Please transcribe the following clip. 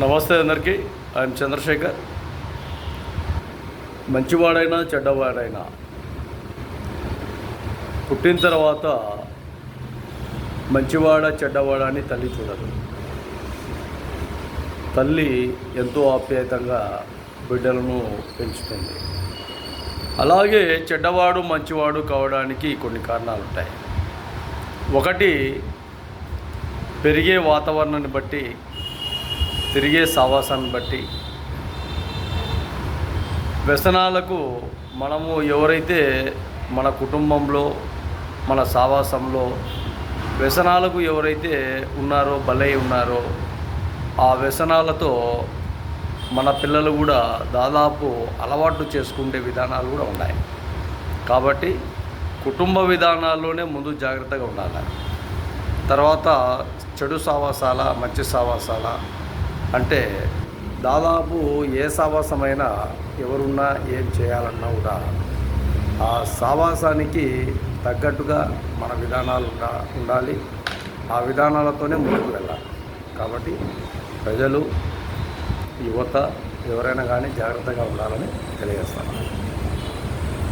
నమస్తే అందరికీ. ఐఎమ్ చంద్రశేఖర్. మంచివాడైనా చెడ్డవాడైనా పుట్టిన తర్వాత మంచివాడ చెడ్డవాడ అని తల్లి చూడదు. తల్లి ఎంతో ఆప్యాయతంగా బిడ్డలను పెంచుతుంది. అలాగే చెడ్డవాడు మంచివాడు కావడానికి కొన్ని కారణాలు ఉంటాయి. ఒకటి, పెరిగే వాతావరణాన్ని బట్టి, తిరిగే సావాసాన్ని బట్టి, వ్యసనాలకు మనము ఎవరైతే మన కుటుంబంలో మన సావాసంలో వ్యసనాలకు ఎవరైతే ఉన్నారో బలై ఉన్నారో ఆ వ్యసనాలతో మన పిల్లలు కూడా దాదాపు అలవాటు చేసుకునే విధానాలు కూడా ఉన్నాయి. కాబట్టి కుటుంబ విధానాల్లోనే ముందు జాగ్రత్తగా ఉండాలి. తర్వాత చెడు సావాసాల మంచి సావాసాల అంటే దాదాపు ఏ సావాసమైనా ఎవరున్నా ఏం చేయాలన్నా కూడా ఆ సావాసానికి తగ్గట్టుగా మన విధానాలు ఉండాలి. ఆ విధానాలతోనే ముందుకు వెళ్ళాలి. కాబట్టి ప్రజలు, యువత ఎవరైనా కానీ జాగ్రత్తగా ఉండాలని తెలియజేస్తాను.